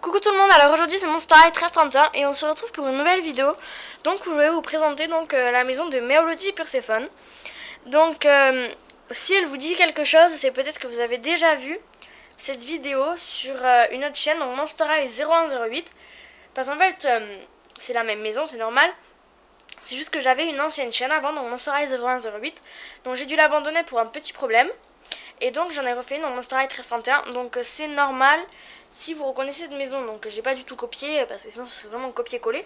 Coucou tout le monde, alors aujourd'hui c'est Monster 1331 et on se retrouve pour une nouvelle vidéo. Donc je vais vous présenter la maison de Melody et Perséphone. Donc si elle vous dit quelque chose, c'est peut-être que vous avez déjà vu cette vidéo sur une autre chaîne, donc Monster 0108. Parce qu'en fait c'est la même maison, c'est normal. C'est juste que j'avais une ancienne chaîne avant, donc Monster 0108. Donc j'ai dû l'abandonner pour un petit problème. Et donc j'en ai refait une dans Monster 1331. Donc c'est normal si vous reconnaissez cette maison. Donc j'ai pas du tout copié parce que sinon c'est vraiment copier-coller.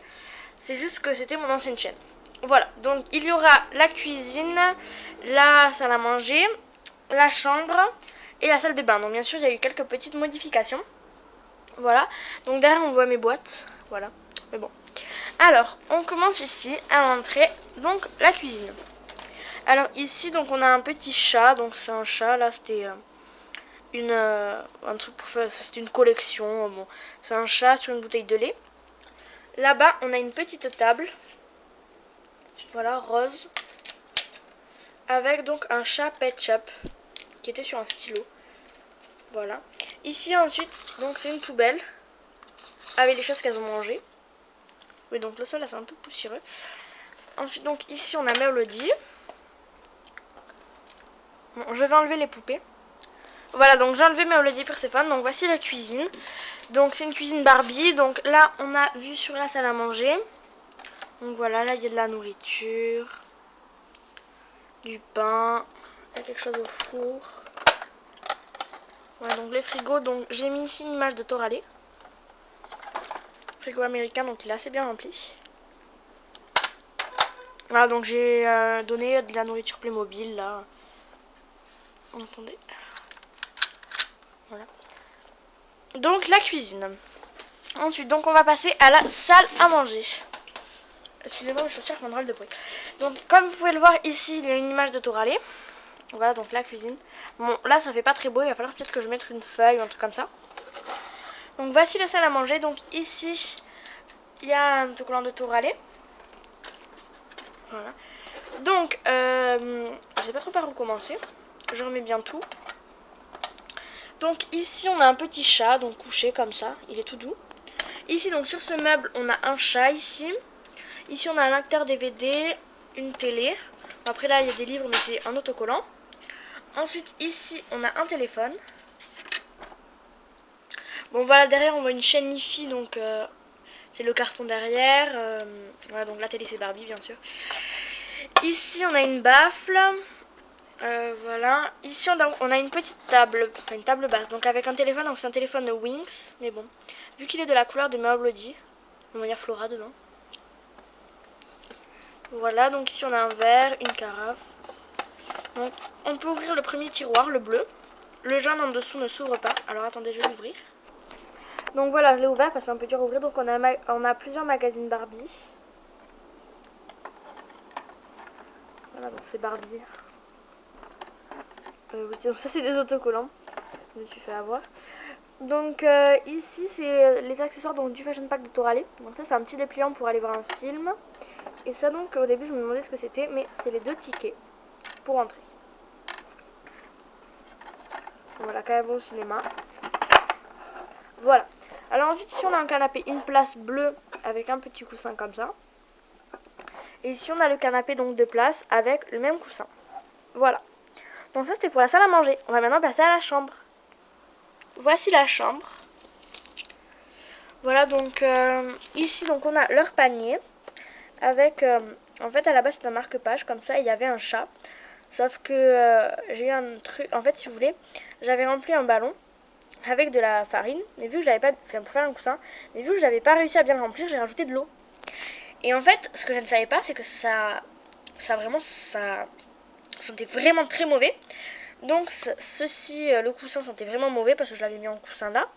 C'est juste que c'était mon ancienne chaîne. Voilà, donc il y aura la cuisine, la salle à manger, la chambre et la salle de bain. Donc bien sûr il y a eu quelques petites modifications. Voilà, donc derrière on voit mes boîtes. Voilà, mais bon. Alors on commence ici à l'entrée, donc la cuisine. Alors ici donc on a un petit chat, donc c'est un chat, là c'était un truc pour faire, c'était une collection, bon, c'est un chat sur une bouteille de lait. Là-bas on a une petite table, voilà, rose, avec donc un chat Pet Shop qui était sur un stylo, voilà. Ici ensuite donc c'est une poubelle avec les choses qu'elles ont mangées. Oui, donc le sol là c'est un peu poussiéreux. Ensuite donc ici on a Melody. Bon, je vais enlever les poupées. Voilà, donc j'ai enlevé Melody Perséphone. Donc voici la cuisine. Donc c'est une cuisine Barbie. Donc là on a vu sur la salle à manger. Donc voilà, là il y a de la nourriture, du pain, il y a quelque chose au four. Voilà, donc les frigos. Donc j'ai mis ici une image de Toralé. Frigo américain, donc il est assez bien rempli. Voilà, donc j'ai donné de la nourriture Playmobil là. Entendez. Voilà. Donc la cuisine. Ensuite, donc on va passer à la salle à manger. Excusez-moi, je cherche mon drôle de bruit. Donc comme vous pouvez le voir ici, il y a une image de Toralé. Voilà, donc la cuisine. Bon, là ça fait pas très beau, il va falloir peut-être que je mette une feuille ou un truc comme ça. Donc voici la salle à manger. Donc ici, il y a un autocollant de Toralé. Voilà. Donc, je sais pas trop par où commencer. Je remets bien tout. Donc ici, on a un petit chat, donc couché comme ça. Il est tout doux. Ici, donc sur ce meuble, on a un chat ici. Ici, on a un lecteur DVD, une télé. Après là, il y a des livres, mais c'est un autocollant. Ensuite, ici, on a un téléphone. Bon, voilà, derrière, on voit une chaîne Hi-Fi, donc c'est le carton derrière. Voilà, donc la télé, c'est Barbie, bien sûr. Ici, on a une baffle. Voilà. Ici, on a une petite table, enfin une table basse, donc avec un téléphone. Donc c'est un téléphone Wings, mais bon, vu qu'il est de la couleur de Melody, il y a Flora dedans. Voilà, donc ici on a un verre, une carafe. Donc on peut ouvrir le premier tiroir, le bleu. Le jaune en dessous ne s'ouvre pas. Alors attendez, je vais l'ouvrir. Donc voilà, je l'ai ouvert parce que c'est un peu dur à ouvrir. Donc on a plusieurs magazines Barbie. Voilà, donc c'est Barbie. Ça c'est des autocollants. Je me suis fait avoir. Donc ici c'est les accessoires donc, du Fashion Pack de Toralé. Donc ça c'est un petit dépliant pour aller voir un film. Et ça donc au début je me demandais ce que c'était, mais c'est les 2 tickets pour entrer. Voilà, quand même bon cinéma. Voilà. Alors ensuite ici on a un canapé, une place bleue avec un petit coussin comme ça. Et ici on a le canapé donc de place avec le même coussin. Voilà. Donc ça c'était pour la salle à manger. On va maintenant passer à la chambre. Voici la chambre. Voilà, donc ici donc on a leur panier avec en fait à la base c'est un marque-page comme ça, il y avait un chat. Sauf que j'ai eu un truc, en fait si vous voulez, j'avais rempli un ballon avec de la farine, mais vu que j'avais pas, enfin pour faire un coussin, mais vu que j'avais pas réussi à bien le remplir, j'ai rajouté de l'eau. Et en fait, ce que je ne savais pas, c'est que ça sentait vraiment très mauvais. Donc ceci, le coussin sentait vraiment mauvais parce que je l'avais mis en coussin là.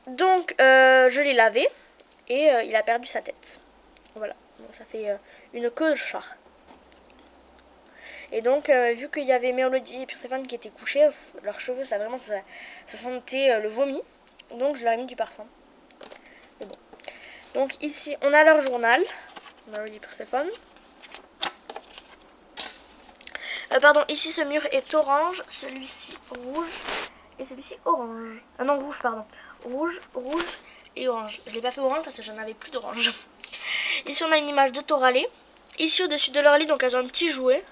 Donc je l'ai lavé et il a perdu sa tête. Voilà, donc ça fait une queue de chat. Et donc vu qu'il y avait Melody et Perséphone qui étaient couchés, leurs cheveux ça sentait le vomi. Donc je leur ai mis du parfum. Mais bon. Donc ici on a leur journal, Melody et Perséphone. Pardon, ici ce mur est orange, celui-ci rouge et celui-ci orange. Ah non, rouge, pardon. Rouge, et orange. Je l'ai pas fait orange parce que j'en avais plus d'orange. Ici on a une image de Toralé. Ici au-dessus de leur lit, donc elles ont un petit jouet.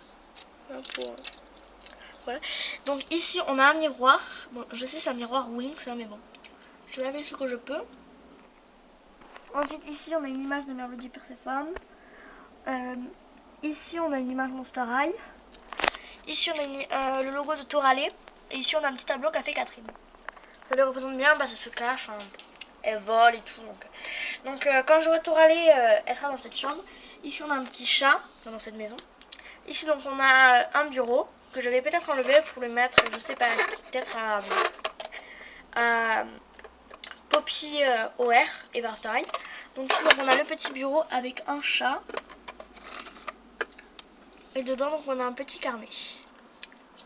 Voilà. Donc ici on a un miroir. Bon, je sais c'est un miroir Winx, mais bon. Je vais laver ce que je peux. Ensuite ici on a une image de Melody Perséphone. Ici on a une image Monster High. Ici on a le logo de Toralé. Et ici on a un petit tableau qu'a fait Catherine. Ça les représente bien parce qu'elle se cache, hein. Elle vole et tout. Donc quand j'aurai Toralé, elle sera dans cette chambre. Ici on a un petit chat dans cette maison. Ici donc on a un bureau que je vais peut-être enlever pour le mettre, je sais pas, peut-être à Poppy OR et Vartail. Donc ici donc, on a le petit bureau avec un chat. Et dedans donc on a un petit carnet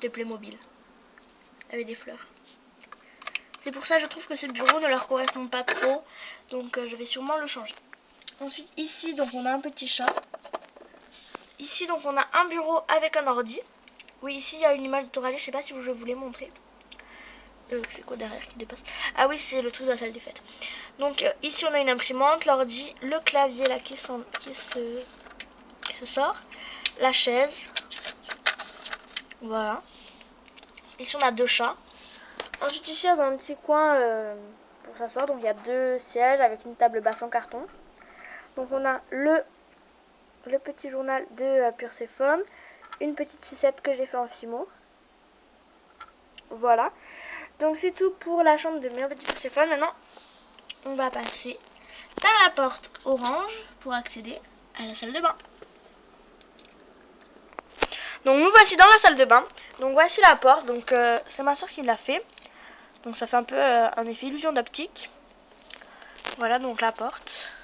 de Playmobil avec des fleurs. C'est pour ça que je trouve que ce bureau ne leur correspond pas trop. Donc je vais sûrement le changer. Ensuite ici donc on a un petit chat. Ici donc on a un bureau avec un ordi. Oui, ici il y a une image de Toralé, je sais pas si je vous l'ai montré. C'est quoi derrière qui dépasse? Ah oui, c'est le truc de la salle des fêtes. Donc ici on a une imprimante, l'ordi, le clavier là qui se sort, la chaise. Voilà. Ici on a deux chats. Ensuite ici dans un petit coin pour s'asseoir, donc il y a deux sièges avec une table basse en carton. Donc on a le petit journal de Perséphone, une petite ficette que j'ai fait en fimo. Voilà. Donc c'est tout pour la chambre de Melody Perséphone. Maintenant, on va passer par la porte orange pour accéder à la salle de bain. Donc nous voici dans la salle de bain. Donc voici la porte. Donc c'est ma soeur qui l'a fait. Donc ça fait un peu un effet illusion d'optique. Voilà donc la porte.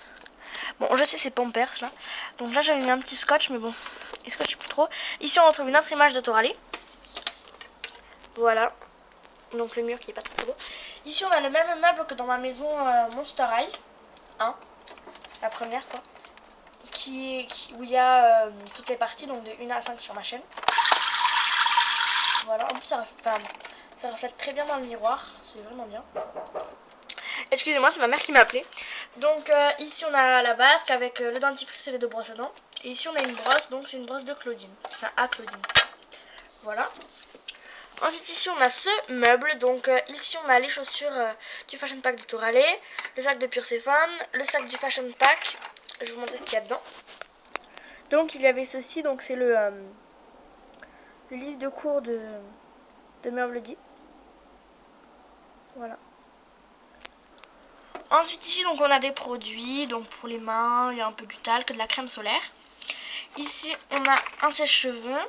Bon, je sais c'est Pampers là. Donc là j'avais mis un petit scotch, mais bon, il scotche plus trop. Ici on retrouve une autre image de Toralé. Voilà. Donc le mur qui est pas très beau. Ici on a le même meuble que dans ma maison Monster High 1, la première quoi, où il y a toutes les parties, donc de 1 à 5 sur ma chaîne. Voilà, en plus ça reflète très bien dans le miroir, c'est vraiment bien. Excusez-moi, c'est ma mère qui m'a appelé. Donc ici on a la vasque avec le dentifrice et les deux brosses à dents. Et ici on a une brosse, donc c'est une brosse de Claudine, enfin à Claudine. Voilà. Ensuite ici on a ce meuble, donc ici on a les chaussures du Fashion Pack de Toralé, le sac de Perséphone, le sac du Fashion Pack, je vais vous montrer ce qu'il y a dedans. Donc il y avait ceci, donc c'est le livre de cours de Melody. Voilà. Ensuite ici donc on a des produits, donc pour les mains, il y a un peu du talc, de la crème solaire. Ici on a un sèche-cheveux.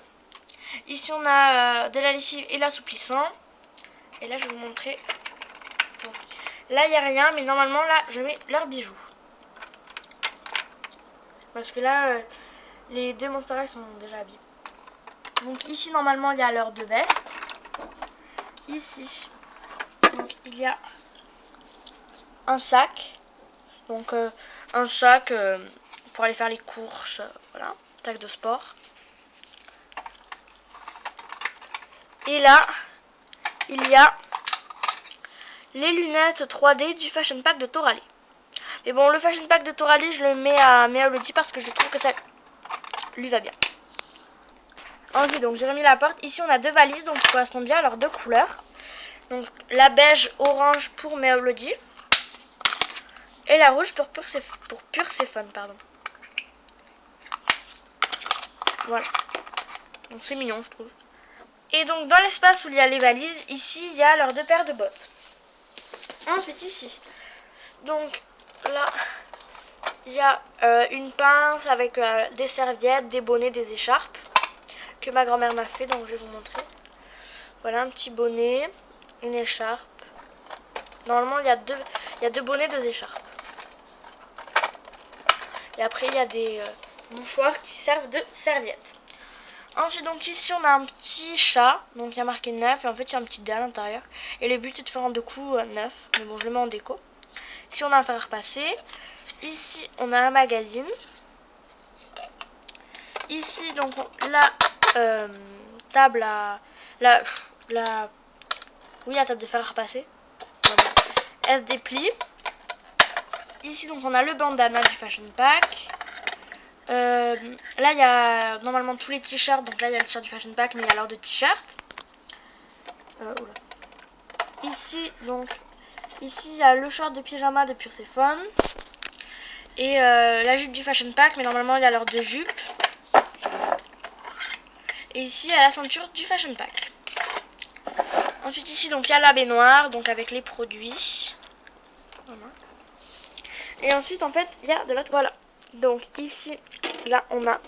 Ici on a de la lessive et l'assouplissant. Et là je vais vous montrer. Bon. Là il n'y a rien, mais normalement là je mets leurs bijoux. Parce que là les deux Monster High sont déjà habillés. Donc ici normalement il y a leurs deux vestes. Ici donc, il y a un sac. Donc un sac pour aller faire les courses. Voilà, sac de sport. Et là, il y a les lunettes 3D du Fashion Pack de Toralé. Mais bon, le Fashion Pack de Toralé, je le mets à Melody parce que je trouve que ça lui va bien. Ensuite, donc j'ai remis la porte. Ici, on a deux valises, donc qui correspondent bien à leurs deux couleurs. Donc la beige orange pour Melody et la rouge pour Perséphone, pardon. Voilà. Donc c'est mignon, je trouve. Et donc dans l'espace où il y a les valises, ici il y a leurs deux paires de bottes. Ensuite ici, donc là il y a une pince avec des serviettes, des bonnets, des écharpes que ma grand-mère m'a fait, donc je vais vous montrer. Voilà un petit bonnet, une écharpe. Normalement il y a deux bonnets, deux écharpes. Et après il y a des mouchoirs qui servent de serviettes. Ensuite, donc ici on a un petit chat, donc il y a marqué 9 et en fait il y a un petit dé à l'intérieur. Et le but c'est de faire en deux coups 9, mais bon je le mets en déco. Ici on a un fer à repasser. Ici on a un magazine. Ici donc la table à... Oui, la table de fer à repasser. Elle se déplie. Ici donc on a le bandana du Fashion Pack. Là il y a normalement tous les t-shirts, donc là il y a le t-shirt du Fashion Pack, mais il y a l'heure de t-shirt. Ici donc, ici il y a le short de pyjama de Pursephone. Et la jupe du Fashion Pack, mais normalement il y a l'heure de jupe. Et ici il y a la ceinture du Fashion Pack. Ensuite ici donc il y a la baignoire, donc avec les produits. Voilà. Et ensuite en fait il y a de l'autre, voilà. Donc ici, là on a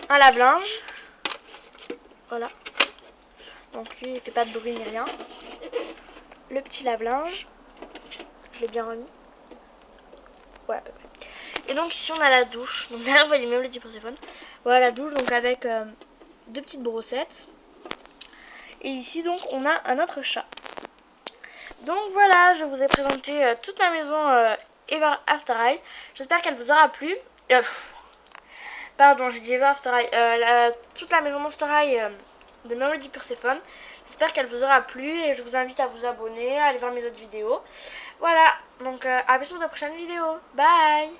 un lave-linge. Voilà. Donc lui il fait pas de bruit ni rien. Le petit lave-linge. Je l'ai bien remis. Ouais à peu près. Et donc ici on a la douche. Donc derrière vous voyez même le petit Pursephone. Voilà la douche, donc avec deux petites brossettes. Et ici donc on a un autre chat. Donc voilà, je vous ai présenté toute ma maison Ever After Eye. J'espère qu'elle vous aura plu. Pardon, j'ai dit Ever After Eye. Toute la maison Monster High de Melody Pursephone. J'espère qu'elle vous aura plu et je vous invite à vous abonner, à aller voir mes autres vidéos. Voilà, donc à bientôt pour de prochaines vidéos. Bye!